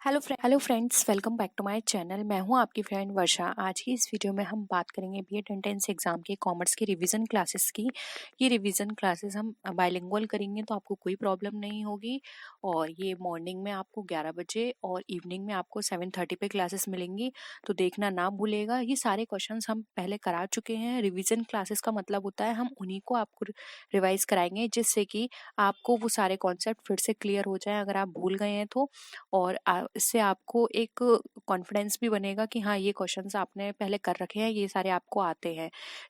Hello friends, welcome back to my channel. मैं हूं आपकी फ्रेंड वर्षा। आज की इस वीडियो में हम बात करेंगे बीएड एंट्रेंस एग्जाम के कॉमर्स की रिवीजन क्लासेस की। ये रिवीजन क्लासेस हम बाइलिंगुअल करेंगे तो आपको कोई प्रॉब्लम नहीं होगी। और ये मॉर्निंग में आपको 11 बजे और इवनिंग में आपको 7:30 पे क्लासेस मिलेंगी, तो देखना ना भूलेगा। ये सारे क्वेश्चंस हम पहले करा चुके हैं। रिवीजन क्लासेस का मतलब होता है हम उन्हीं को आपको रिवाइज कराएंगे, जिससे कि आपको वो सारे कॉन्सेप्ट फिर से क्लियर हो जाए अगर आप भूल गए हैं तो। और इससे आपको एक कॉन्फिडेंस भी बनेगा कि हाँ, ये क्वेश्चंस आपने पहले कर रखे हैं, ये सारे आपको आते हैं।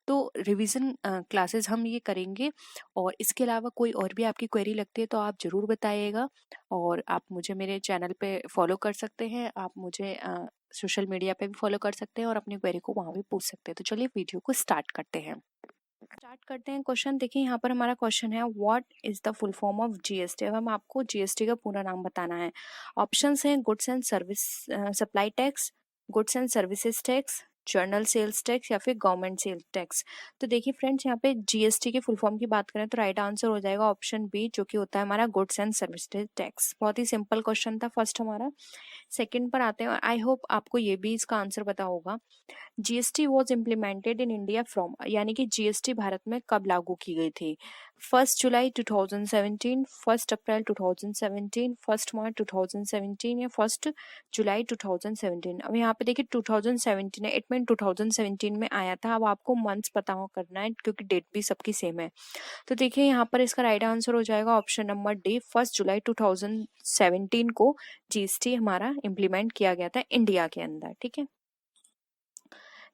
तो रिवीजन क्लासेस हम ये करेंगे। और इसके अलावा कोई और भी आपकी क्वेरी लगती है तो आप ज़रूर बताइएगा। और आप मुझे मेरे चैनल पे फॉलो कर सकते हैं, आप मुझे सोशल मीडिया पे भी फॉलो कर सकते हैं और अपनी क्वेरी को वहाँ भी पूछ सकते हैं। तो चलिए वीडियो को स्टार्ट करते हैं। क्वेश्चन देखिए, यहाँ पर हमारा क्वेश्चन है what is the full form of GST. अब हम आपको जीएसटी का पूरा नाम बताना है। ऑप्शंस हैं goods and service supply tax, goods and services tax, general sales tax या फिर गवर्नमेंट सेल्स टैक्स। तो देखिए फ्रेंड्स, यहाँ पे जीएसटी के फुल फॉर्म की बात करें तो राइट आंसर हो जाएगा ऑप्शन बी, जो कि होता है हमारा गुड्स एंड सर्विसेज टैक्स। बहुत ही सिंपल क्वेश्चन था फर्स्ट हमारा। सेकंड पर आते हैं। आई होप आपको ये भी इसका आंसर पता होगा। GST was implemented in India from, यानी कि जीएसटी भारत में कब लागू की गई थी। 1 जुलाई 2017, 1 अप्रैल 2017, 1 मार्च 2017 या 1 जुलाई 2017। अब यहाँ पे देखिए 2017 है, इट मीन 2017 में आया था। अब आपको मंथ्स पता हो करना है क्योंकि डेट भी सबकी सेम है। तो देखिए यहाँ पर इसका राइट आंसर हो जाएगा ऑप्शन नंबर डी, 1 जुलाई 2017 को जीएसटी हमारा इम्प्लीमेंट किया गया था इंडिया के अंदर। ठीक है,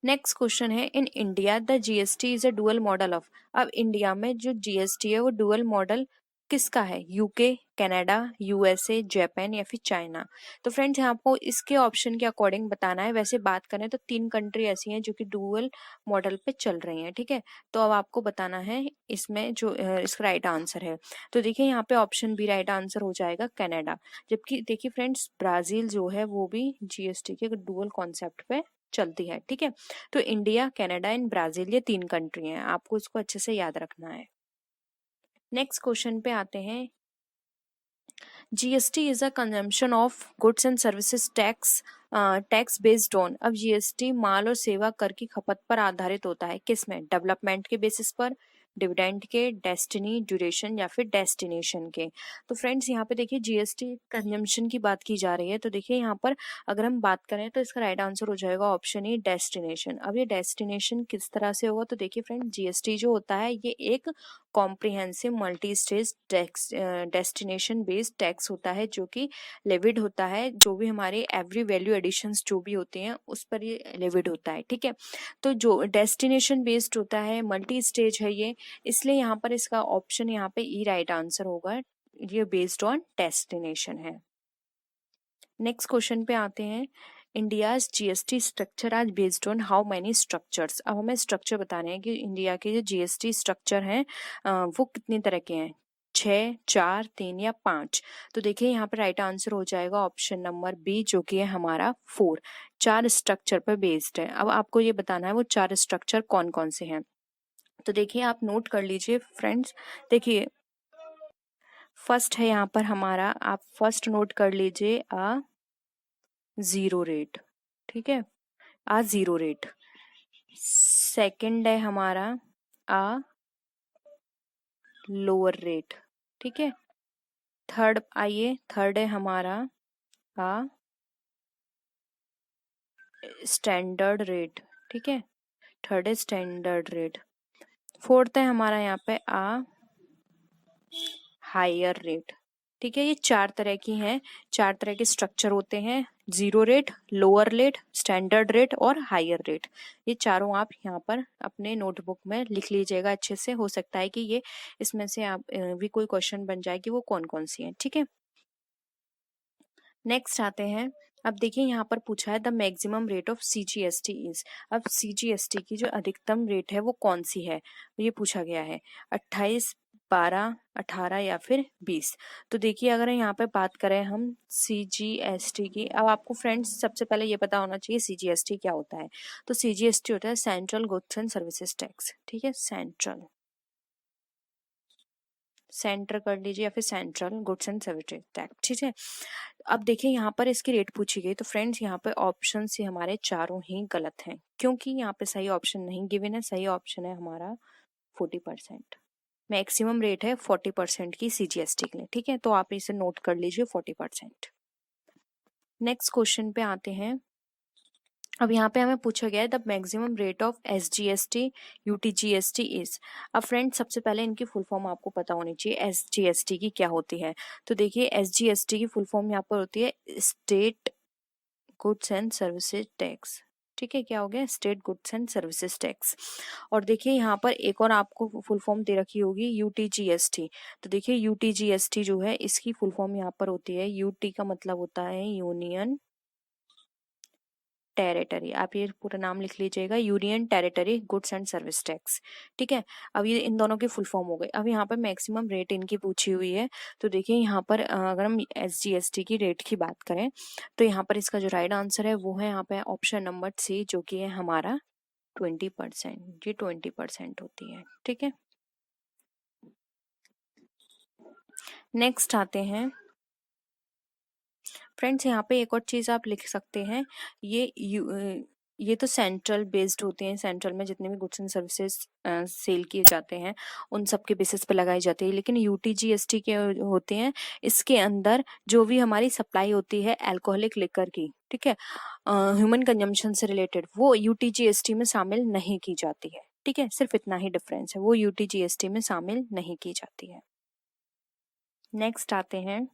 नेक्स्ट क्वेश्चन है in India the GST is a dual model of. अब इंडिया में जो जीएसटी है वो डुअल मॉडल किसका है? यूके, कनाडा, यूएसए, जापान या फिर चाइना। तो फ्रेंड्स, यहाँ आपको इसके ऑप्शन के अकॉर्डिंग बताना है। वैसे बात करें तो 3 कंट्री ऐसी हैं जो कि डुअल मॉडल पे चल रही हैं। ठीक है, तो अब आपको बताना है इसमें जो इसका राइट आंसर है। तो देखिए यहाँ पे ऑप्शन बी राइट आंसर हो जाएगा कनाडा। जबकि देखिए फ्रेंड्स, ब्राजील जो है वो भी जीएसटी के डुअल कॉन्सेप्ट पे चलती है। ठीक है, तो इंडिया, कनाडा एंड ब्राजील, ये 3 कंट्री हैं, आपको इसको अच्छे से याद रखना है। नेक्स्ट क्वेश्चन पे आते हैं। GST is a consumption of goods and services tax based on. अब जीएसटी माल और सेवा कर की खपत पर आधारित होता है। किसमें? डेवलपमेंट के बेसिस पर, डिविडेंड के, डेस्टिनी, ड्यूरेशन या फिर डेस्टिनेशन के। तो फ्रेंड्स, यहाँ पे देखिए जीएसटी कंजम्पशन की बात की जा रही है। तो देखिए यहाँ पर अगर हम बात करें तो इसका राइट आंसर हो जाएगा ऑप्शन ई, डेस्टिनेशन। अब ये डेस्टिनेशन किस तरह से होगा? तो देखिए फ्रेंड, जीएसटी जो होता है ये एक comprehensive multi stage tax destination based tax होता है, जो कि लेविड होता है। जो भी हमारे एवरी वैल्यू एडिशंस जो भी होते हैं उस पर ये लेविड होता है। ठीक है, तो जो डेस्टिनेशन बेस्ड होता है, मल्टी स्टेज है ये, इसलिए यहाँ पर इसका ऑप्शन यहाँ पे ई राइट आंसर होगा। ये बेस्ड ऑन डेस्टिनेशन है। नेक्स्ट क्वेश्चन पे आते हैं। इंडियाज जीएसटी स्ट्रक्चर आज based on how many structures. अब हमें स्ट्रक्चर बताने हैं कि इंडिया के जो जीएसटी स्ट्रक्चर हैं वो कितनी तरह के हैं, 6, 4, 3 या 5। तो देखिए यहाँ पर राइट आंसर हो जाएगा ऑप्शन नंबर बी, जो कि है हमारा 4। 4 स्ट्रक्चर पर बेस्ड है। अब आपको ये बताना है वो 4 स्ट्रक्चर कौन कौन से हैं। तो देखिए आप नोट कर लीजिए फ्रेंड्स। देखिए फर्स्ट है यहाँ पर हमारा, आप फर्स्ट नोट कर लीजिए जीरो रेट। ठीक है, जीरो रेट। सेकंड है हमारा लोअर रेट। ठीक है, थर्ड है हमारा स्टैंडर्ड रेट। ठीक है, थर्ड है स्टैंडर्ड रेट। फोर्थ है हमारा यहाँ पे हायर रेट। ठीक है, ये 4 तरह की हैं, 4 तरह के स्ट्रक्चर होते हैं। Zero rate, lower rate, standard rate और हायर रेट। ये चारों आप यहाँ पर अपने नोटबुक में लिख लीजिएगा अच्छे से। हो सकता है कि ये इसमें से आप भी कोई क्वेश्चन बन जाए कि वो कौन कौन सी हैं। ठीक है, नेक्स्ट आते हैं। अब देखिए यहाँ पर पूछा है the maximum rate of CGST is. अब सीजीएसटी की जो अधिकतम रेट है वो कौन सी है, ये पूछा गया है। 28, 12, 18 या फिर 20। तो देखिए अगर यहाँ पे बात करें हम सीजीएसटी की, अब आपको फ्रेंड्स सबसे पहले ये पता होना चाहिए सीजीएसटी क्या होता है। तो सीजीएसटी होता है central goods and services tax. ठीक है, सेंटर कर लीजिए या फिर central goods and services tax, ठीक है। अब देखिए यहाँ पर इसकी रेट पूछी गई, तो फ्रेंड्स यहाँ पे ऑप्शन से हमारे चारों ही गलत हैं, क्योंकि यहाँ पे सही ऑप्शन नहीं गिवन है। सही ऑप्शन है हमारा 40%। मैक्सिमम रेट है 40% की CGST के लिए, ठीक है। तो आप इसे नोट कर लीजिए 40%। नेक्स्ट क्वेश्चन पे आते हैं। अब यहाँ पे हमें पूछा गया है the maximum rate of SGST UTGST is. अब फ्रेंड सबसे पहले इनकी फुल फॉर्म आपको पता होनी चाहिए SGST की क्या होती है। तो देखिए SGST की फुल फॉर्म यहाँ पर होती है state goods and services tax, ठीक है। क्या हो गया? State goods and services tax. और देखिए यहाँ पर एक और आपको फुल फॉर्म दे रखी होगी UTGST। तो देखिए UTGST जो है इसकी फुल फॉर्म यहाँ पर होती है, UT का मतलब होता है यूनियन टेरिटरी। आप ये पूरा नाम लिख लीजिएगा, union territory goods and service tax, ठीक है। अब ये इन दोनों की फुल फॉर्म हो गई। अब यहाँ पर मैक्सिमम रेट इनकी पूछी हुई है। तो देखिए यहाँ पर अगर हम SGST की रेट की बात करें तो यहाँ पर इसका जो राइट आंसर है वो है यहाँ पे ऑप्शन नंबर C, जो कि है हमारा 20%। ये 20% होती है, ठीक है। नेक्स्ट आते हैं फ्रेंड्स, यहाँ पे एक और चीज आप लिख सकते हैं, ये तो सेंट्रल बेस्ड होते हैं। सेंट्रल में जितने भी गुड्स एंड सर्विसेज सेल किए जाते हैं उन सब के बेसिस पे लगाई जाती है। लेकिन UTGST के होते हैं, इसके अंदर जो भी हमारी सप्लाई होती है अल्कोहलिक लिकर की, ठीक है, ह्यूमन कंजम्पशन से रिलेटेड, वो UTGST में शामिल नहीं की जाती है, ठीक है। सिर्फ इतना ही डिफरेंस है, वो UTGST में शामिल नहीं की जाती है। नेक्स्ट आते हैं।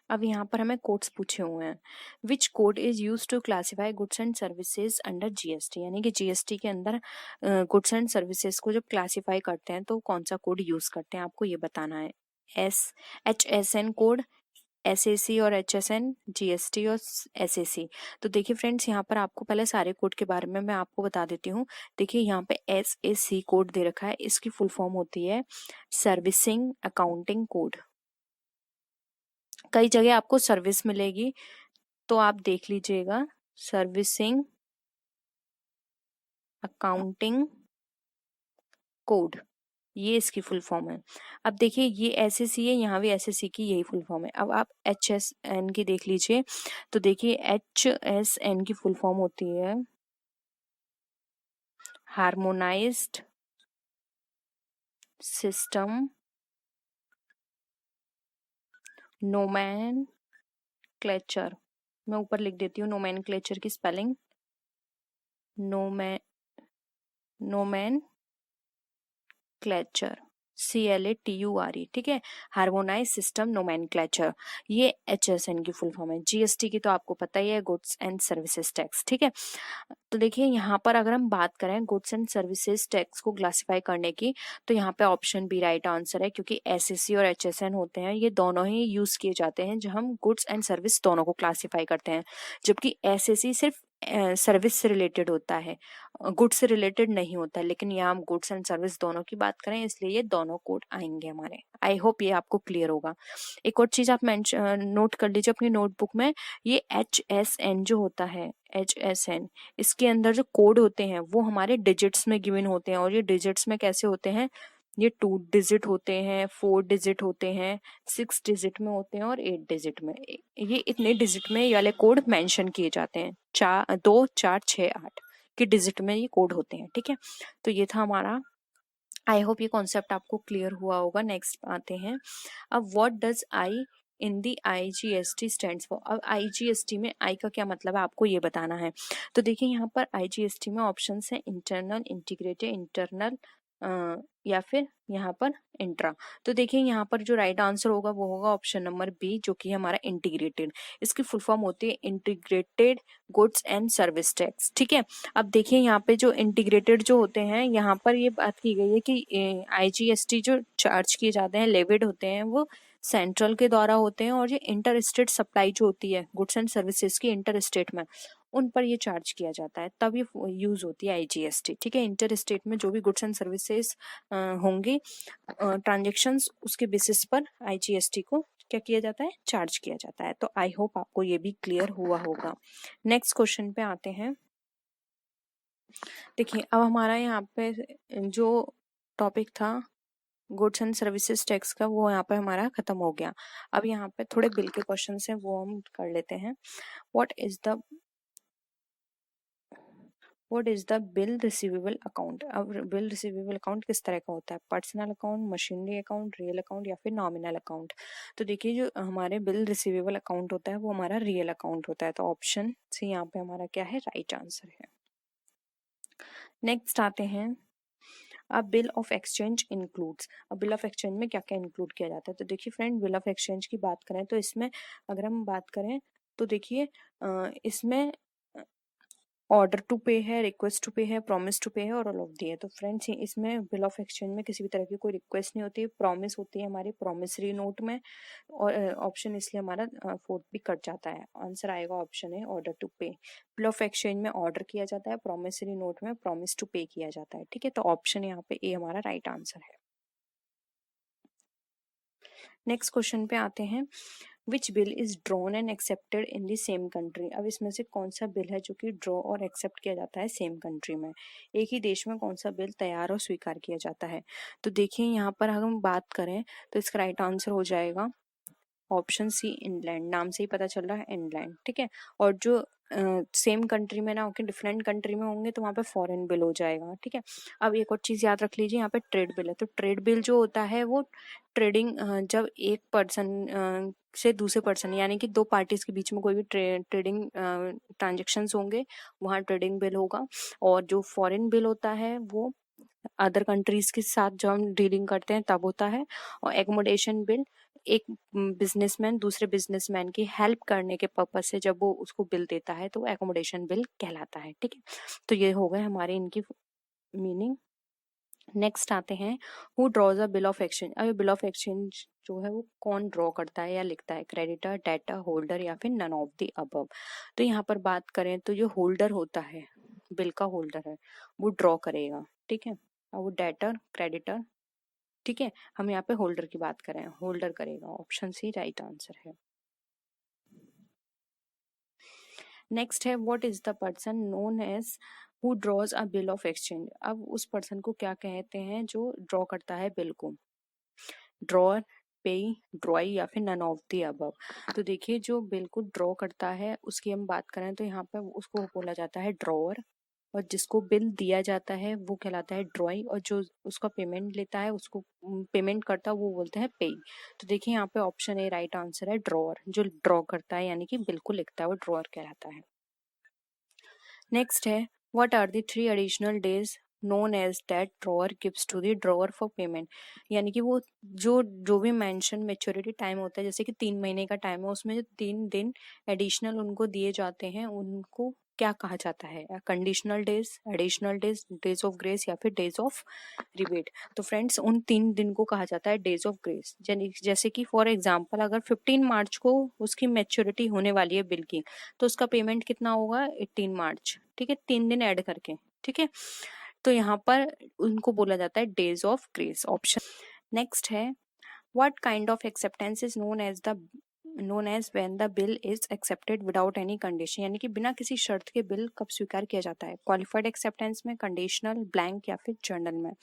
अब यहाँ पर हमें कोड्स पूछे हुए हैं। Which code is use to classify goods and services under GST, यानी कि GST के अंदर गुड्स एंड सर्विसेज को जब क्लासीफाई करते हैं तो कौन सा कोड यूज करते हैं, आपको ये बताना है। HSN कोड, SAC और HSN, GST और SAC। तो देखिए फ्रेंड्स, यहाँ पर आपको पहले सारे कोड के बारे में मैं आपको बता देती हूँ। देखिए यहाँ पे SAC कोड दे रखा है, इसकी फुल फॉर्म होती है सर्विसिंग अकाउंटिंग कोड। कई जगह आपको सर्विस मिलेगी, तो आप देख लीजिएगा, सर्विसिंग अकाउंटिंग कोड, ये इसकी फुल फॉर्म है। अब देखिए ये SAC है, यहाँ भी SAC की यही फुल फॉर्म है। अब आप HSN की देख लीजिए, तो देखिए HSN की फुल फॉर्म होती है हार्मोनाइज्ड सिस्टम नोमेनक्लेचर। मैं ऊपर लिख देती हूँ नोमेनक्लेचर की स्पेलिंग, नोमेनक्लेचर, CLATURE, ठीक है। हार्मोनाइज सिस्टम नोमेनक्लेचर, ये HSN की फुल फॉर्म है। GST की तो आपको पता ही है, गुड्स एंड सर्विसेज टैक्स, ठीक है। तो देखिए यहाँ पर अगर हम बात करें गुड्स एंड सर्विसेज टैक्स को क्लासिफाई करने की, तो यहाँ पे ऑप्शन बी राइट आंसर है, क्योंकि SAC और HSN होते हैं, ये दोनों ही यूज किए जाते हैं जब हम गुड्स एंड सर्विस दोनों को क्लासिफाई करते हैं। जबकि SAC सिर्फ सर्विस से रिलेटेड होता है, गुड्स से रिलेटेड नहीं होता है। लेकिन यहाँ हम गुड्स एंड सर्विस दोनों की बात करें, इसलिए ये दोनों कोड आएंगे हमारे। आई होप ये आपको क्लियर होगा। एक और चीज आप नोट कर लीजिए अपनी नोटबुक में, ये HSN जो होता है, HSN, इसके अंदर जो कोड होते हैं वो हमारे डिजिट्स में गिवन होते हैं। और ये डिजिट्स में कैसे होते हैं, ये 2 डिजिट होते हैं, 4 डिजिट होते हैं, 6 डिजिट में होते हैं और 8 डिजिट में। ये इतने डिजिट में ये वाले कोड मेंशन किए जाते हैं, 2 4 6 8 के डिजिट में ये कोड होते हैं, ठीक है। तो ये था हमारा। आई होप ये कॉन्सेप्ट आपको क्लियर हुआ होगा। नेक्स्ट आते हैं। अब what does I in the IGST stands for. अब IGST में आई का क्या मतलब है, आपको ये बताना है। तो देखिए यहाँ पर IGST में ऑप्शन है इंटरनल, इंटीग्रेटेड, इंटरनल या फिर यहाँ पर इंट्रा। तो देखिए यहाँ पर जो राइट आंसर होगा वो होगा ऑप्शन नंबर बी, जो कि हमारा इंटीग्रेटेड। इसकी फुल फॉर्म होती है integrated goods and service tax, ठीक है। अब देखिए यहाँ पे जो इंटीग्रेटेड जो होते हैं, यहाँ पर ये बात की गई है कि IGST जो चार्ज किए जाते हैं, लेविड होते हैं, वो सेंट्रल के द्वारा होते हैं। और ये इंटर स्टेट सप्लाई जो होती है गुड्स एंड सर्विसेज की इंटर स्टेट में, उन पर ये चार्ज किया जाता है, तब ये यूज होती है IGST, ठीक है। इंटर स्टेट में जो भी गुड्स एंड सर्विसेज होंगे ट्रांजेक्शन्स, उसके बेसिस पर IGST को क्या किया जाता है, चार्ज किया जाता है। तो आई होप आपको ये भी क्लियर हुआ होगा। नेक्स्ट क्वेश्चन पे आते हैं। देखिए अब हमारा यहाँ पे जो टॉपिक था गुड्स एंड सर्विसेज टैक्स का वो यहाँ पे हमारा खत्म हो गया। अब यहाँ पे थोड़े बिल के क्वेश्चन हैं वो हम कर लेते हैं। What is the bill receivable account. अब बिल रिसीवेबल अकाउंट किस तरह का होता है, personal account, machinery account, real account या फिर नॉमिनल अकाउंट। तो देखिए जो हमारे बिल रिसीवेबल अकाउंट होता है वो हमारा रियल अकाउंट होता है, तो ऑप्शन सी यहाँ पे हमारा क्या है, राइट आंसर है। नेक्स्ट आते हैं, अब बिल ऑफ एक्सचेंज इंक्लूड्स। अब बिल ऑफ एक्सचेंज में क्या क्या इंक्लूड किया जाता है, तो देखिए फ्रेंड बिल ऑफ एक्सचेंज की बात करें तो इसमें अगर हम बात करें तो देखिए इसमें ऑर्डर टू पे है, रिक्वेस्ट टू पे है, प्रॉमिस टू पे है और ऑल ऑफ दी है। तो फ्रेंड्स इसमें बिल ऑफ एक्सचेंज में किसी भी तरह की कोई रिक्वेस्ट नहीं होती है, प्रॉमिस होती है हमारी प्रॉमिसरी नोट में, और ऑप्शन इसलिए हमारा फोर्थ भी कट जाता है। आंसर आएगा ऑप्शन है ऑर्डर टू पे। बिल ऑफ एक्सचेंज में ऑर्डर किया जाता है, प्रॉमिसरी नोट में प्रॉमिस टू पे किया जाता है, ठीक है। तो ऑप्शन यहाँ पे ए हमारा राइट आंसर है। नेक्स्ट क्वेश्चन पे आते हैं, which bill is drawn and accepted in the same country. अब इसमें से कौन सा बिल है जो कि ड्रॉ और एक्सेप्ट किया जाता है सेम कंट्री में, एक ही देश में कौन सा बिल तैयार और स्वीकार किया जाता है। तो देखिए यहाँ पर अगर हम बात करें तो इसका राइट आंसर हो जाएगा ऑप्शन सी इंग्लैंड। नाम से ही पता चल रहा है इंग्लैंड, ठीक है। और जो सेम कंट्री में ना होकर डिफरेंट कंट्री में होंगे तो वहाँ पे फॉरेन बिल हो जाएगा, ठीक है। अब एक और चीज़ याद रख लीजिए, यहाँ पे ट्रेड बिल है, तो ट्रेड बिल जो होता है वो ट्रेडिंग जब एक पर्सन से दूसरे पर्सन यानी कि दो पार्टीज के बीच में कोई भी ट्रेडिंग ट्रांजेक्शन्स होंगे वहाँ ट्रेडिंग बिल होगा। और जो फॉरेन बिल होता है वो अदर कंट्रीज के साथ जब हम डीलिंग करते हैं तब होता है। और एकोमोडेशन बिल एक बिजनेसमैन दूसरे बिजनेसमैन की हेल्प करने के पर्पज से जब वो उसको बिल देता है तो वो एकोमोडेशन बिल कहलाता है, ठीक है। तो ये हो गए हमारे इनकी मीनिंग। नेक्स्ट आते हैं, who draws a bill of exchange. अब बिल ऑफ एक्सचेंज जो है वो कौन ड्रॉ करता है या लिखता है, क्रेडिटर, डेटर, होल्डर या फिर नन ऑफ द अबव। तो यहाँ पर बात करें तो जो होल्डर होता है, बिल का होल्डर है, वो ड्रॉ करेगा, ठीक है। और वो डेटर, क्रेडिटर, ठीक है। हम यहाँ पे होल्डर की बात करें, होल्डर करेगा, ऑप्शन सी राइट आंसर है। नेक्स्ट है, what is the person known as who draws a bill of exchange. अब उस पर्सन को क्या कहते हैं जो ड्रॉ करता है बिल को, ड्रॉअर, पे, ड्रॉई या फिर नन ऑफ द अबव। तो देखिए जो बिल को ड्रॉ करता है उसकी हम बात करें तो यहाँ पे उसको बोला जाता है ड्रॉअर, और जिसको बिल दिया जाता है वो कहलाता है ड्रॉई, और जो उसका पेमेंट लेता है उसको पेमेंट करता है वो बोलते हैं पे। तो देखिए यहाँ पे ऑप्शन ए राइट आंसर है, ड्रॉअर। जो ड्रॉ करता है यानी कि बिल को लिखता है वो ड्रॉअर कहलाता है। नेक्स्ट है, what are the 3 additional days known as that drawer gives to the drawer for payment. यानी कि वो जो भी मेंशन मैच्योरिटी टाइम होता है, जैसे कि 3 महीने का टाइम है, उसमें जो 3 दिन एडिशनल उनको दिए जाते हैं उनको क्या कहा जाता है, conditional days, additional days, days of grace या फिर डेज ऑफ रिबेट। तो फ्रेंड्स उन 3 दिन को कहा जाता है डेज ऑफ ग्रेस। जैसे कि फॉर एग्जाम्पल अगर 15 मार्च को उसकी मैच्योरिटी होने वाली है बिल की, तो उसका पेमेंट कितना होगा, 18 मार्च, ठीक है, 3 दिन ऐड करके, ठीक है। तो यहाँ पर उनको बोला जाता है days of grace, option. Next है, what kind of acceptance is known as when the bill is accepted without any condition. यानी कि बिना किसी शर्त के बिल कब स्वीकार किया जाता है, क्वालिफाइड एक्सेप्टेंस में, कंडीशनल, ब्लैंक या फिर जर्नल में।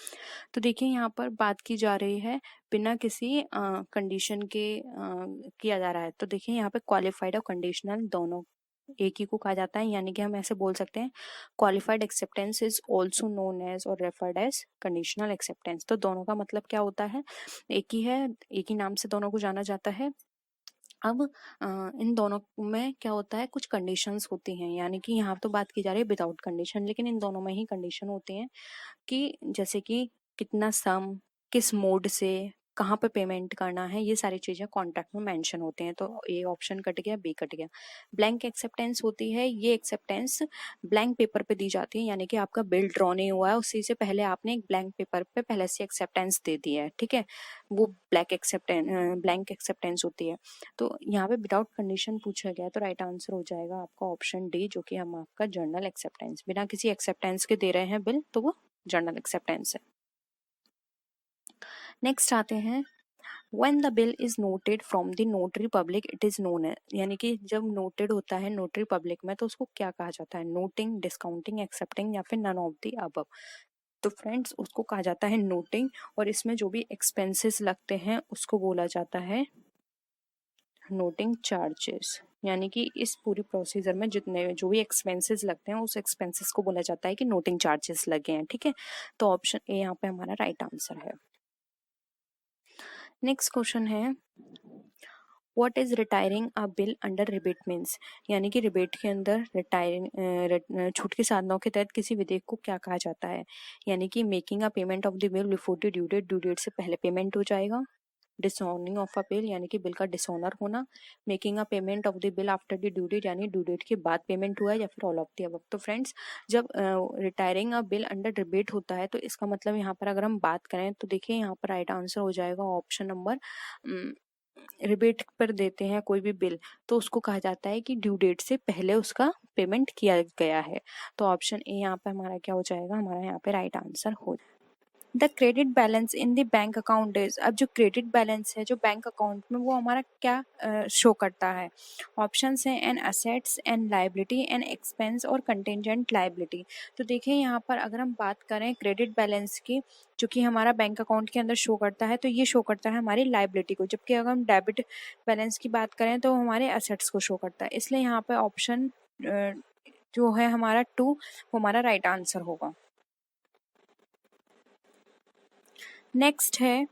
तो देखिए यहाँ पर बात की जा रही है बिना किसी कंडीशन के किया जा रहा है। तो देखिए यहाँ पे क्वालिफाइड और कंडीशनल दोनों एक ही को कहा जाता है, यानी कि हम ऐसे बोल सकते हैं, qualified acceptance is also known as और रेफर्ड एज कंडीशनल एक्सेप्टेंस। तो दोनों का मतलब क्या होता है, एक ही है, एक ही नाम से दोनों को जाना जाता है। अब इन दोनों में क्या होता है, कुछ कंडीशंस होती हैं, यानी कि यहाँ तो बात की जा रही है विदाउट कंडीशन, लेकिन इन दोनों में ही कंडीशन होती हैं कि जैसे कि कितना सम, किस मोड से, कहाँ पे पेमेंट करना है, ये सारी चीजें कॉन्ट्रैक्ट में मेंशन होते हैं। तो ये ऑप्शन कट गया, बी कट गया। ब्लैंक एक्सेप्टेंस होती है, ये एक्सेप्टेंस ब्लैंक पेपर पे दी जाती है, यानी कि आपका बिल ड्रॉ नहीं हुआ है उसी से पहले आपने एक ब्लैंक पेपर पे पहले से एक्सेप्टेंस दे दी है, ठीक है, वो ब्लैंक एक्सेप्टेंस होती है। तो यहाँ पे विदाउट कंडीशन पूछा गया, तो राइट आंसर हो जाएगा आपका ऑप्शन डी, जो कि हम आपका जर्नल एक्सेप्टेंस, बिना किसी एक्सेप्टेंस के दे रहे हैं बिल तो वो जर्नल एक्सेप्टेंस है। नेक्स्ट आते हैं, when the bill is noted from the notary public it is known है। यानी कि जब नोटेड होता है नोटरी पब्लिक में तो उसको क्या कहा जाता है, नोटिंग, डिस्काउंटिंग, एक्सेप्टिंग या फिर नन ऑफ द अबव। तो फ्रेंड्स उसको कहा जाता है नोटिंग, और इसमें जो भी एक्सपेंसेस लगते हैं उसको बोला जाता है नोटिंग चार्जेस। यानी कि इस पूरी प्रोसीजर में जितने जो भी एक्सपेंसेस लगते हैं उस एक्सपेंसेस को बोला जाता है कि नोटिंग चार्जेस लगे हैं। ठीक है, तो ऑप्शन ए यहाँ पे हमारा राइट आंसर है। नेक्स्ट क्वेश्चन है what is retiring a bill under rebate means, यानी कि रिबेट के अंदर रिटायरिंग छूट के साधनों के तहत किसी विधेयक को क्या कहा जाता है। यानी कि making a payment of the bill before the due date से पहले पेमेंट हो जाएगा, डिसऑनिंग ऑफ अ बिल यानी कि बिल का डिसऑनर होना, making a payment of the bill after the due date यानी ड्यू डेट के बाद पेमेंट हुआ है, या फिर ऑल ऑफ द अबव। तो फ्रेंड्स जब retiring a bill under rebate होता है तो इसका मतलब यहाँ पर अगर हम बात करें तो देखिए यहाँ पर राइट आंसर हो जाएगा ऑप्शन नंबर, रिबेट पर देते हैं कोई भी बिल तो उसको कहा जाता है कि ड्यू डेट से पहले उसका पेमेंट किया गया है। तो ऑप्शन ए यहाँ पे हमारा क्या हो जाएगा, हमारा यहाँ पे राइट आंसर हो। The credit balance in the bank account is, अब जो क्रेडिट बैलेंस है जो बैंक अकाउंट में वो हमारा क्या शो करता है। ऑप्शंस हैं an assets, an liability, an expense और कंटिजेंट लाइबिलिटी। तो देखिए यहाँ पर अगर हम बात करें क्रेडिट बैलेंस की जो कि हमारा बैंक अकाउंट के अंदर शो करता है तो ये शो करता है हमारी लाइबिलिटी को, जबकि अगर हम डेबिट बैलेंस की बात करें तो हमारे असेट्स को शो करता है। इसलिए यहाँ पे ऑप्शन जो है हमारा 2 वो हमारा राइट आंसर होगा। नेक्स्ट है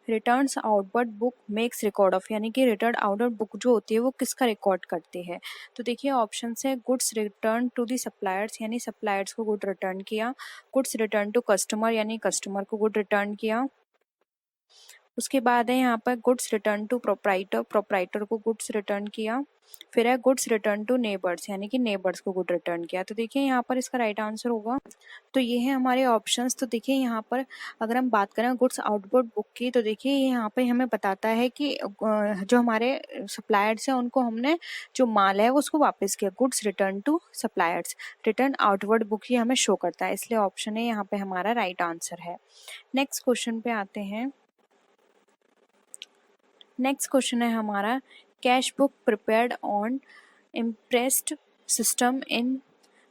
returns outward book makes record of, यानी कि रिटर्न आउटवर्ड बुक जो होती है वो किसका रिकॉर्ड करती है। तो देखिए ऑप्शन है goods return to the suppliers यानी सप्लायर्स को गुड रिटर्न किया, गुड्स रिटर्न टू कस्टमर यानी कस्टमर को गुड रिटर्न किया, उसके बाद है यहाँ पर goods return to proprietor, proprietor को गुड्स रिटर्न किया, फिर है गुड्स रिटर्न टू नेबर्स यानी कि नेबर्स को गुड रिटर्न किया। तो देखिए यहाँ पर इसका राइट आंसर होगा, तो ये है हमारे ऑप्शंस। तो देखिए यहाँ पर अगर हम बात करें गुड्स आउटवर्ड बुक की तो देखिए यहाँ पे हमें बताता है कि जो हमारे सप्लायर्स हैं उनको हमने जो माल है वो उसको वापस किया, goods return to suppliers, return outward book ये हमें शो करता है, इसलिए ऑप्शन है यहाँ पे हमारा राइट आंसर है। नेक्स्ट क्वेश्चन पे आते हैं। नेक्स्ट क्वेश्चन है हमारा cash book prepared on impressed system in,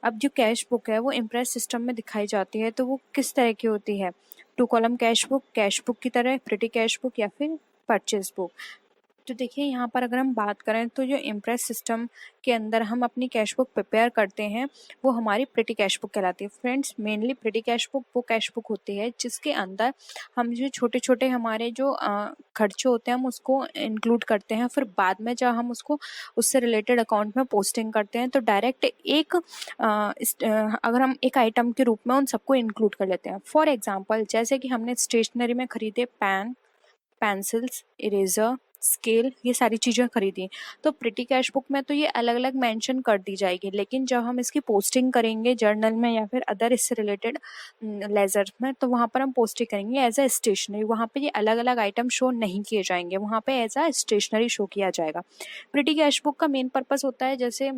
अब जो कैश बुक है वो इम्प्रेस सिस्टम में दिखाई जाती है तो वो किस तरह की होती है, 2 कॉलम कैश बुक की तरह, प्रिटी कैश बुक या फिर परचेज बुक। तो देखिए यहाँ पर अगर हम बात करें तो जो इम्प्रेस सिस्टम के अंदर हम अपनी कैश बुक प्रिपेयर करते हैं वो हमारी प्रिटी कैश बुक कहलाती है। Friends mainly petty cash book वो कैश बुक होती है जिसके अंदर हम जो छोटे छोटे हमारे जो खर्चे होते हैं हम उसको इंक्लूड करते हैं, फिर बाद में जब हम उसको उससे रिलेटेड अकाउंट में पोस्टिंग करते हैं तो डायरेक्ट एक अगर हम एक आइटम के रूप में उन सबको इंक्लूड कर लेते हैं। फॉर एग्जाम्पल जैसे कि हमने स्टेशनरी में खरीदे पेन, पेंसिल्स, इरेजर, स्केल, ये सारी चीज़ें खरीदी तो प्रिटी कैश बुक में तो ये अलग अलग मेंशन कर दी जाएगी, लेकिन जब हम इसकी पोस्टिंग करेंगे जर्नल में या फिर अदर इससे रिलेटेड लेजर में तो वहाँ पर हम पोस्टिंग करेंगे एज अ स्टेशनरी, वहाँ पे ये अलग अलग आइटम शो नहीं किए जाएंगे, वहाँ पे एज अ स्टेशनरी शो किया जाएगा। प्रिटी कैश बुक का मेन पर्पस होता है जैसे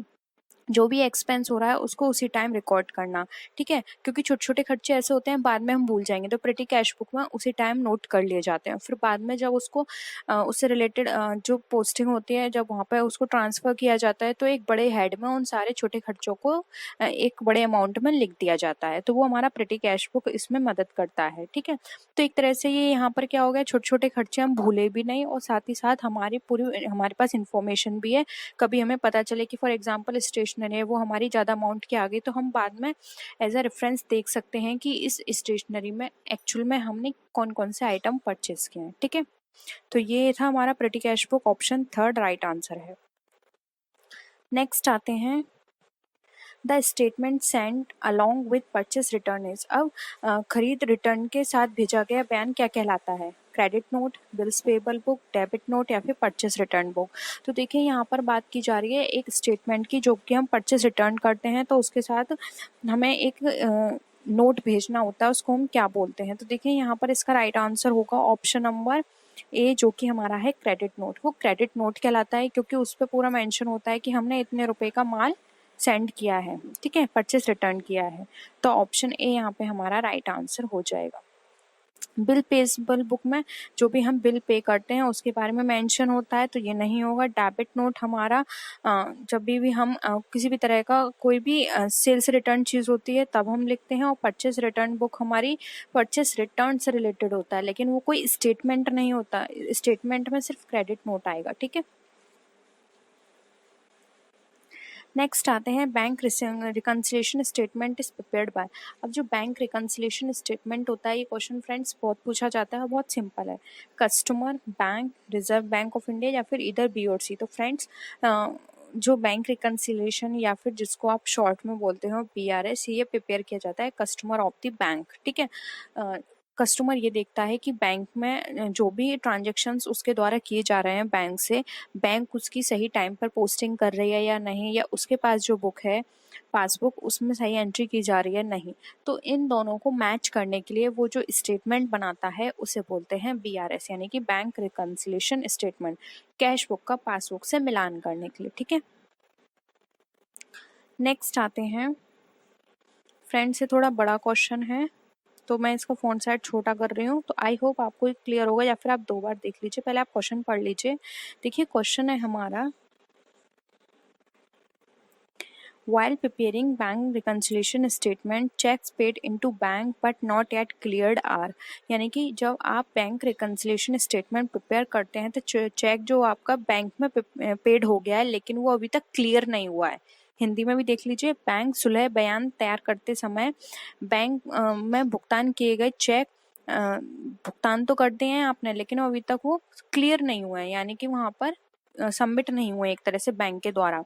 जो भी एक्सपेंस हो रहा है उसको उसी टाइम रिकॉर्ड करना, ठीक है, क्योंकि छोटे छोटे खर्चे ऐसे होते हैं बाद में हम भूल जाएंगे तो प्रिटी कैश बुक में उसी टाइम नोट कर लिए जाते हैं, फिर बाद में जब उसको उससे रिलेटेड जो पोस्टिंग होती है जब वहाँ पर उसको ट्रांसफ़र किया जाता है तो एक बड़े हेड में उन सारे छोटे खर्चों को एक बड़े अमाउंट में लिख दिया जाता है, तो वो हमारा प्रिटी कैश बुक इसमें मदद करता है। ठीक है, तो एक तरह से ये यहाँ पर क्या हो गया, छोटे छोटे खर्चे हम भूले भी नहीं और साथ ही साथ हमारी पूरी हमारे पास इंफॉर्मेशन भी है, कभी हमें पता चले कि फॉर एग्जांपल स्टेशनरी है वो हमारी ज़्यादा अमाउंट की आ गई तो हम बाद में एज अ रेफरेंस देख सकते हैं कि इस स्टेशनरी में एक्चुअल में हमने कौन कौन से आइटम परचेज किए हैं। ठीक है, तो ये था हमारा petty cash book, option 3 right answer है। नेक्स्ट आते हैं the statement send along with purchase return is, अब खरीद रिटर्न के साथ भेजा गया बयान क्या कहलाता है, credit note, bills payable book, debit note या फिर परचेस रिटर्न बुक। तो देखिए यहाँ पर बात की जा रही है एक स्टेटमेंट की जो कि हम परचेस रिटर्न करते हैं तो उसके साथ हमें एक नोट भेजना होता है, उसको हम क्या बोलते हैं। तो देखिए यहाँ पर इसका राइट आंसर होगा ऑप्शन नंबर ए जो कि हमारा है क्रेडिट नोट, वो क्रेडिट नोट कहलाता है क्योंकि उस पर पूरा मेंशन होता है कि हमने इतने रुपए का माल सेंड किया है, ठीक है, परचेस रिटर्न किया है, तो ऑप्शन ए यहाँ पे हमारा राइट आंसर हो जाएगा। बिल पेबल बुक में जो भी हम बिल पे करते हैं उसके बारे में मेंशन होता है, तो ये नहीं होगा। डेबिट नोट हमारा जब भी हम किसी भी तरह का कोई भी सेल्स रिटर्न चीज़ होती है तब हम लिखते हैं। और परचेस रिटर्न बुक हमारी परचेस रिटर्न से रिलेटेड होता है, लेकिन वो कोई स्टेटमेंट नहीं होता। स्टेटमेंट में सिर्फ क्रेडिट नोट आएगा, ठीक है। नेक्स्ट आते हैं bank reconciliation statement is prepared by. अब जो बैंक रिकन्सिलेशन स्टेटमेंट होता है, ये क्वेश्चन फ्रेंड्स बहुत पूछा जाता है, बहुत सिंपल है। Customer, bank, reserve bank of India या फिर इधर बी और सी। तो फ्रेंड्स जो बैंक रिकन्सिलेशन या फिर जिसको आप शॉर्ट में बोलते हो BRS, ये प्रिपेयर किया जाता है कस्टमर ऑफ द बैंक, ठीक है। कस्टमर ये देखता है कि बैंक में जो भी ट्रांजेक्शन्स उसके द्वारा किए जा रहे हैं बैंक से, बैंक उसकी सही टाइम पर पोस्टिंग कर रही है या नहीं, या उसके पास जो बुक है पासबुक उसमें सही एंट्री की जा रही है नहीं। तो इन दोनों को मैच करने के लिए वो जो स्टेटमेंट बनाता है उसे बोलते हैं BRS, यानी कि bank reconciliation statement, cash book का पासबुक से मिलान करने के लिए, ठीक है। नेक्स्ट आते हैं फ्रेंड्स, ये थोड़ा बड़ा क्वेश्चन है तो मैं इसका फ़ॉन्ट साइज छोटा कर रही हूँ। तो आई होप आपको ये क्लियर होगा, या फिर आप 2 बार देख लीजिए। पहले आप क्वेश्चन पढ़ लीजिए। देखिए क्वेश्चन है हमारा, while preparing bank reconciliation statement, checks paid into bank but not yet cleared are। यानी कि जब आप बैंक रिकन्सिलेशन स्टेटमेंट प्रिपेयर करते हैं तो चेक जो आपका बैंक में पेड हो गया है लेकिन वो अभी तक क्लियर नहीं हुआ है। हिंदी में भी देख लीजिए, बैंक सुलह बयान तैयार करते समय बैंक में भुगतान किए गए चेक भुगतान तो कर दिए हैं आपने, लेकिन अभी तक वो क्लियर नहीं हुआ है, यानी कि वहाँ पर सबमिट नहीं हुए एक तरह से बैंक के द्वारा।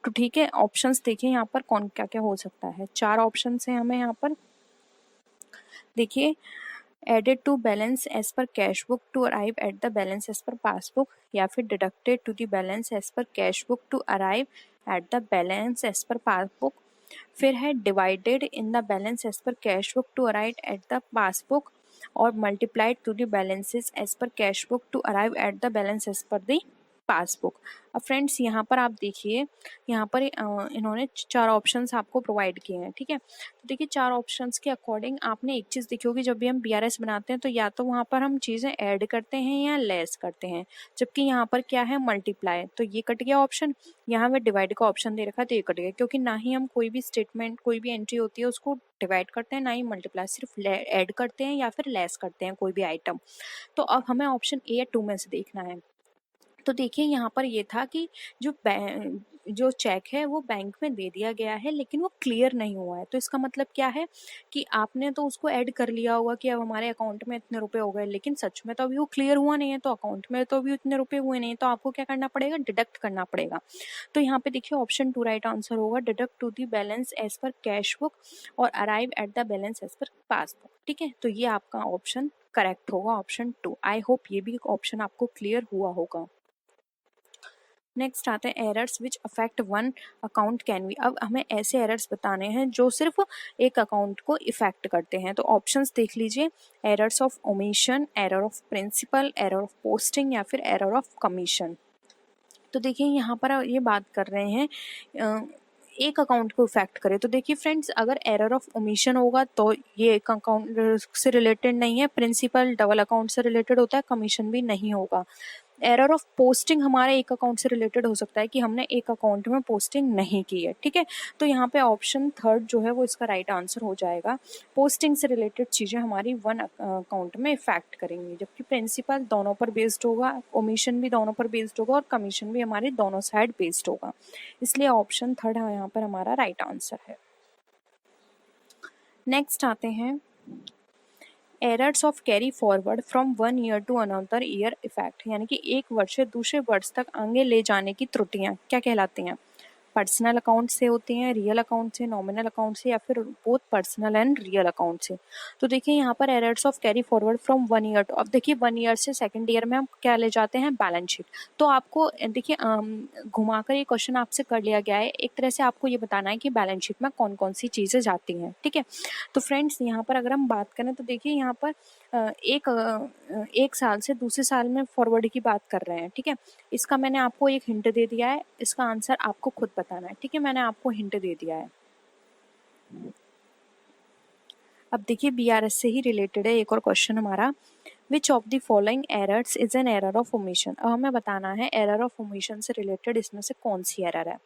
तो ठीक है, ऑप्शंस देखिए यहाँ पर कौन क्या क्या हो सकता है। 4 ऑप्शंस हैं हमें यहाँ पर। देखिए, added to balance as per cash book to arrive at the balance as per passbook, या फिर deducted to the balance as per cash book to arrive at the balance as per passbook. फिर है divided in the balance as per cash book to arrive at the passbook, और multiplied to the balances as per cash book to arrive at the balance as per the passbook. अब friends यहाँ पर आप देखिए, यहाँ पर इन्होंने 4 options आपको प्रोवाइड किए हैं, ठीक है। तो देखिए 4 ऑप्शंस के अकॉर्डिंग आपने एक चीज़ देखी होगी, जब भी हम BRS बनाते हैं तो या तो वहाँ पर हम चीज़ें ऐड करते हैं या लेस करते हैं, जबकि यहाँ पर क्या है मल्टीप्लाई। तो ये कट गया ऑप्शन। यहाँ में डिवाइड का ऑप्शन दे रखा है तो ये कट गया, क्योंकि ना ही हम कोई भी स्टेटमेंट कोई भी एंट्री होती है उसको डिवाइड करते हैं, ना ही मल्टीप्लाई, सिर्फ ऐड करते हैं या फिर लेस करते हैं कोई भी आइटम। तो अब हमें ऑप्शन ए या 2 में से देखना है। तो देखिए यहाँ पर ये था कि जो जो चेक है वो बैंक में दे दिया गया है लेकिन वो क्लियर नहीं हुआ है। तो इसका मतलब क्या है कि आपने तो उसको ऐड कर लिया होगा कि अब हमारे अकाउंट में इतने रुपए हो गए, लेकिन सच में तो अभी वो क्लियर हुआ नहीं है, तो अकाउंट में तो अभी उतने रुपए हुए नहीं, तो आपको क्या करना पड़ेगा, डिडक्ट करना पड़ेगा। तो यहाँ पे देखिए ऑप्शन 2 राइट आंसर होगा, deduct to the balance as per cash book और arrive at the balance as per passbook, ठीक है। तो ये आपका ऑप्शन करेक्ट होगा, ऑप्शन 2। आई होप ये भी ऑप्शन आपको क्लियर हुआ होगा। नेक्स्ट आते हैं errors which affect one account can be. अब हमें ऐसे एरर्स बताने हैं जो सिर्फ एक अकाउंट को इफेक्ट करते हैं। तो ऑप्शंस देख लीजिए, errors of omission, error of principle, error of posting या फिर एरर ऑफ कमीशन। तो देखिए यहाँ पर ये बात कर रहे हैं एक अकाउंट को इफेक्ट करे। तो देखिए फ्रेंड्स, अगर एरर ऑफ ओमिशन होगा तो ये एक अकाउंट से रिलेटेड नहीं है, प्रिंसिपल डबल अकाउंट से रिलेटेड होता है, कमीशन भी नहीं होगा। एरर ऑफ पोस्टिंग हमारे एक अकाउंट से रिलेटेड हो सकता है कि हमने एक अकाउंट में पोस्टिंग नहीं की है, ठीक है। तो यहाँ पे ऑप्शन 3 जो है वो इसका राइट आंसर हो जाएगा। पोस्टिंग से रिलेटेड चीज़ें हमारी वन अकाउंट में इफेक्ट करेंगी, जबकि प्रिंसिपल दोनों पर बेस्ड होगा, ओमिशन भी दोनों पर बेस्ड होगा और कमीशन भी हमारे दोनों साइड बेस्ड होगा। इसलिए ऑप्शन 3 यहाँ पर हमारा राइट आंसर है। नेक्स्ट आते हैं errors of carry forward from 1 year to another year effect, यानी कि एक वर्ष से दूसरे वर्ष तक आगे ले जाने की त्रुटियां क्या कहलाती हैं। पर्सनल अकाउंट से होती हैं, रियल अकाउंट से, नॉमिनल अकाउंट से, या फिर both personal and real account से। तो देखिए यहाँ पर errors of carry forward from 1 year to, अब देखिए 1 ईयर से सेकंड ईयर में हम क्या ले जाते हैं, बैलेंस शीट। तो आपको देखिए घुमाकर ये क्वेश्चन आपसे कर लिया गया है, एक तरह से आपको ये बताना है कि बैलेंस शीट में कौन कौन सी चीज़ें जाती हैं, ठीक है। तो फ्रेंड्स यहाँ पर अगर हम बात करें तो देखिए यहाँ पर एक साल से दूसरे साल में फॉरवर्ड की बात कर रहे हैं, ठीक है। इसका मैंने आपको एक हिंट दे दिया है, इसका आंसर आपको खुद बताना है, ठीक है। मैंने आपको हिंट दे दिया है। अब देखिए BRS से ही रिलेटेड है एक और क्वेश्चन हमारा। Which of the following errors is an error of omission. अब हमें बताना है एरर ऑफ ओमिशन से रिलेटेड इसमें से कौन सी एरर है।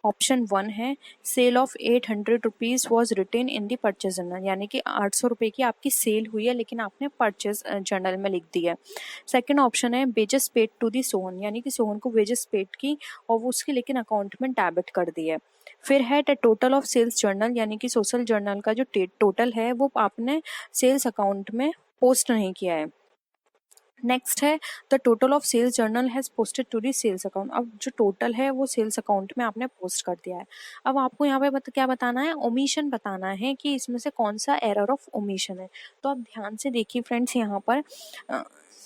ऑप्शन 1 है sale of 800 rupees was written in the purchase journal, यानी कि 800 रुपये की आपकी सेल हुई है लेकिन आपने परचेज जर्नल में लिख दी है। सेकंड ऑप्शन है wages paid to the Sohan, यानी कि सोहन को वेजेस पेड की और वो उसकी लेकिन अकाउंट में डेबिट कर दी है। फिर है the total of sales journal, यानी कि सोशल जर्नल का जो टोटल है वो आपने सेल्स अकाउंट में पोस्ट नहीं किया है। नेक्स्ट है the total of sales journal has posted to the sales account, अब जो टोटल है वो सेल्स अकाउंट में आपने पोस्ट कर दिया है। अब आपको यहाँ पे क्या बताना है, ओमिशन बताना है कि इसमें से कौन सा एरर ऑफ ओमिशन है। तो आप ध्यान से देखिए फ्रेंड्स, यहाँ पर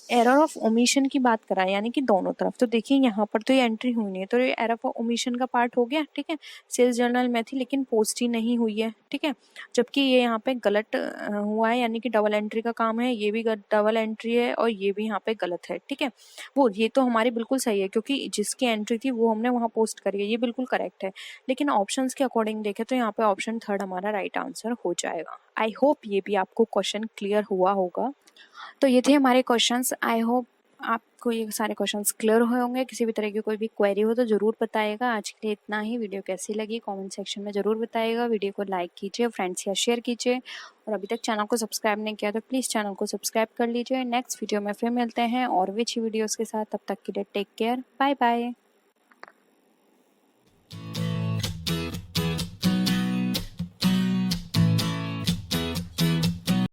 एरर ऑफ ओमिशन की बात करा है, यानी कि दोनों तरफ। तो देखिए यहाँ पर तो ये एंट्री हुई नहीं है, तो ये एरर ऑफ ओमिशन का पार्ट हो गया, ठीक है। सेल्स जर्नल में थी लेकिन पोस्ट ही नहीं हुई है, ठीक है। जबकि ये यहाँ पे गलत हुआ है, यानी कि डबल एंट्री का काम है, ये भी डबल एंट्री है और ये भी यहाँ पे गलत है, ठीक है। वो ये तो हमारी बिल्कुल सही है क्योंकि जिसकी एंट्री थी वो हमने वहाँ पोस्ट करी है, ये बिल्कुल करेक्ट है। लेकिन ऑप्शंस के अकॉर्डिंग देखें तो यहाँ पे ऑप्शन थर्ड हमारा राइट आंसर हो जाएगा। आई होप ये भी आपको क्वेश्चन क्लियर हुआ होगा। तो ये थे हमारे क्वेश्चंस। आई होप आपको ये सारे क्वेश्चंस क्लियर हुए होंगे। किसी भी तरह की कोई भी क्वेरी हो तो ज़रूर बताइएगा। आज के लिए इतना ही। वीडियो कैसी लगी कमेंट सेक्शन में ज़रूर बताइएगा। वीडियो को लाइक कीजिए, फ्रेंड्स या शेयर कीजिए, और अभी तक चैनल को सब्सक्राइब नहीं किया तो प्लीज़ चैनल को सब्सक्राइब कर लीजिए। नेक्स्ट वीडियो में फिर मिलते हैं और भी अच्छी वीडियोज़ के साथ। तब तक के लिए टेक केयर, बाय बाय।